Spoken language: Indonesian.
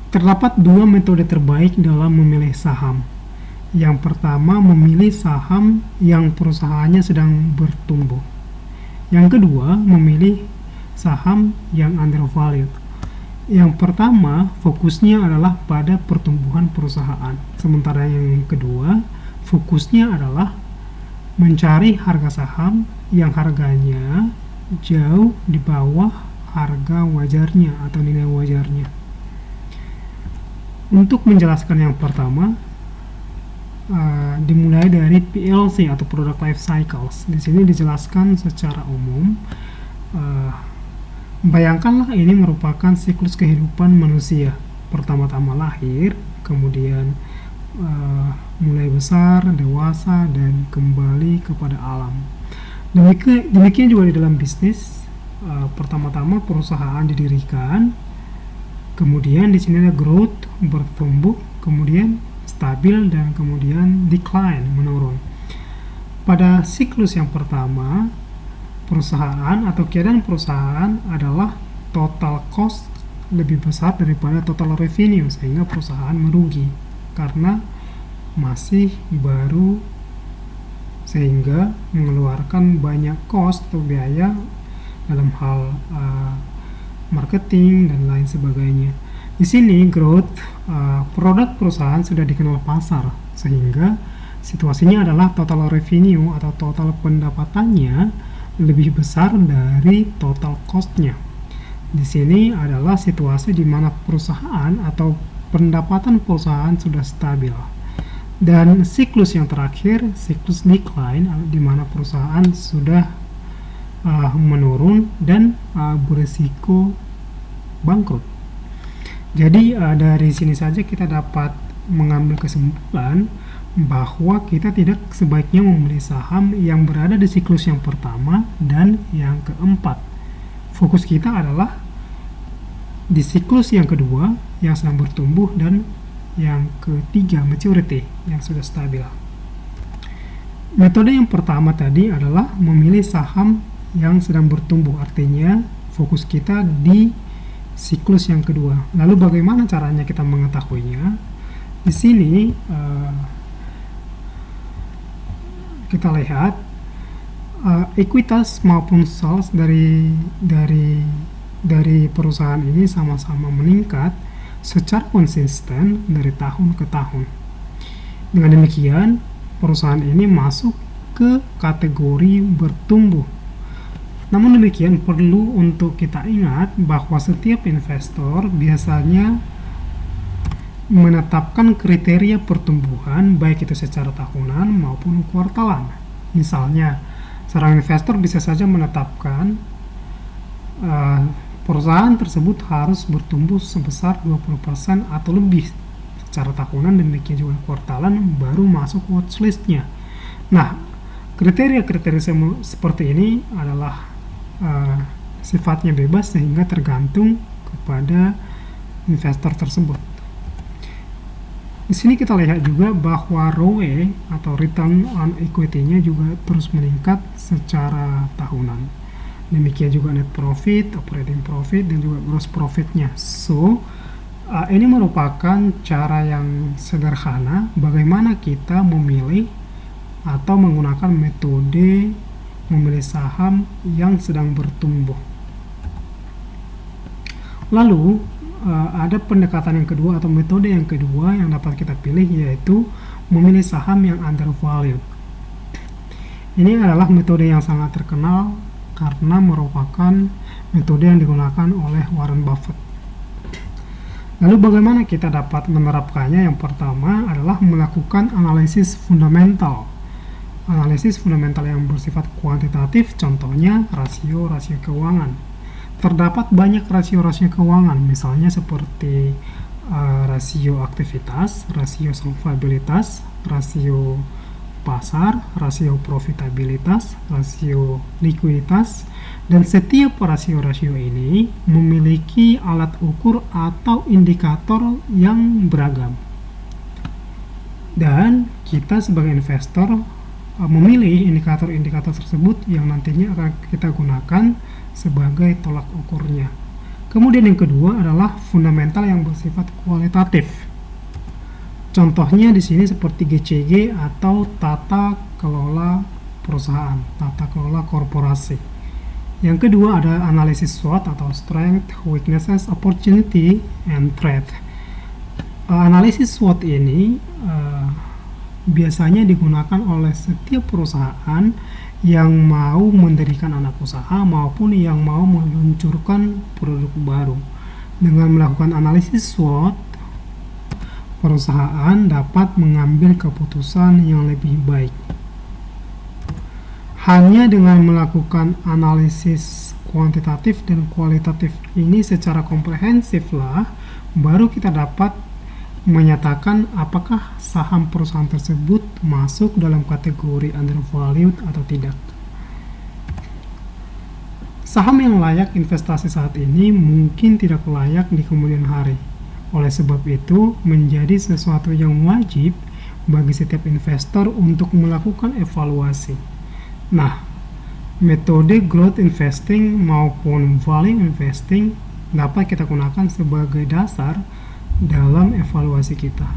Terdapat dua metode terbaik dalam memilih saham. Yang pertama, memilih saham yang perusahaannya sedang bertumbuh. Yang kedua, memilih saham yang undervalued. Yang pertama, fokusnya adalah pada pertumbuhan perusahaan. Sementara yang kedua, fokusnya adalah mencari harga saham yang harganya jauh di bawah harga wajarnya atau nilai wajarnya. Untuk menjelaskan yang pertama, dimulai dari PLC atau Product Life Cycles. Di sini dijelaskan secara umum. Bayangkanlah ini merupakan siklus kehidupan manusia. Pertama-tama lahir, kemudian mulai besar, dewasa, dan kembali kepada alam. Demikian juga di dalam bisnis. Pertama-tama perusahaan didirikan, kemudian di sini ada growth, bertumbuh, kemudian stabil, dan kemudian decline, menurun. Pada siklus yang pertama, perusahaan atau keadaan perusahaan adalah total cost lebih besar daripada total revenue, sehingga perusahaan merugi karena masih baru, sehingga mengeluarkan banyak cost atau biaya dalam hal marketing dan lain sebagainya. Di sini growth, produk perusahaan sudah dikenal pasar, sehingga situasinya adalah total revenue atau total pendapatannya lebih besar dari total cost-nya. Di sini adalah situasi di mana perusahaan atau pendapatan perusahaan sudah stabil. Dan siklus yang terakhir, siklus decline, di mana perusahaan sudah menurun dan berisiko bangkrut. Jadi dari sini saja kita dapat mengambil kesimpulan bahwa kita tidak sebaiknya membeli saham yang berada di siklus yang pertama dan yang keempat. Fokus kita adalah di siklus yang kedua yang sedang bertumbuh dan yang ketiga, maturity, yang sudah stabil. Metode yang pertama tadi adalah memilih saham yang sedang bertumbuh, artinya fokus kita di siklus yang kedua. Lalu bagaimana caranya kita mengetahuinya? Di sini kita lihat ekuitas maupun sales dari perusahaan ini sama-sama meningkat secara konsisten dari tahun ke tahun. Dengan demikian, perusahaan ini masuk ke kategori bertumbuh. Namun demikian, perlu untuk kita ingat bahwa setiap investor biasanya menetapkan kriteria pertumbuhan baik itu secara tahunan maupun kuartalan. Misalnya, seorang investor bisa saja menetapkan perusahaan tersebut harus bertumbuh sebesar 20% atau lebih secara tahunan, demikian juga kuartalan baru masuk watchlist-nya. Nah, kriteria-kriteria seperti ini adalah sifatnya bebas sehingga tergantung kepada investor tersebut. Di sini kita lihat juga bahwa ROE atau return on equity-nya juga terus meningkat secara tahunan. Demikian juga net profit, operating profit, dan juga gross profit-nya. So, ini merupakan cara yang sederhana bagaimana kita memilih atau menggunakan metode memilih saham yang sedang bertumbuh. Lalu ada pendekatan yang kedua atau metode yang kedua yang dapat kita pilih, yaitu memilih saham yang undervalued. Ini adalah metode yang sangat terkenal karena merupakan metode yang digunakan oleh Warren Buffett. Lalu bagaimana kita dapat menerapkannya? Yang pertama adalah melakukan analisis fundamental. Analisis fundamental yang bersifat kuantitatif, contohnya rasio-rasio keuangan. Terdapat banyak rasio-rasio keuangan, misalnya seperti rasio aktivitas, rasio solvabilitas, rasio pasar, rasio profitabilitas, rasio likuiditas, dan setiap rasio-rasio ini memiliki alat ukur atau indikator yang beragam. Dan kita sebagai investor memilih indikator-indikator tersebut yang nantinya akan kita gunakan sebagai tolak ukurnya. Kemudian yang kedua adalah fundamental yang bersifat kualitatif. Contohnya di sini seperti GCG atau tata kelola perusahaan, tata kelola korporasi. Yang kedua ada analisis SWOT atau Strength, Weaknesses, Opportunity, and Threat. Analisis SWOT ini biasanya digunakan oleh setiap perusahaan yang mau mendirikan anak usaha maupun yang mau meluncurkan produk baru. Dengan melakukan analisis SWOT, perusahaan dapat mengambil keputusan yang lebih baik. Hanya dengan melakukan analisis kuantitatif dan kualitatif ini secara komprehensif lah, baru kita dapat menyatakan apakah saham perusahaan tersebut masuk dalam kategori undervalued atau tidak. Saham yang layak investasi saat ini mungkin tidak layak di kemudian hari. Oleh sebab itu, menjadi sesuatu yang wajib bagi setiap investor untuk melakukan evaluasi. Nah, metode growth investing maupun value investing dapat kita gunakan sebagai dasar dalam evaluasi kita.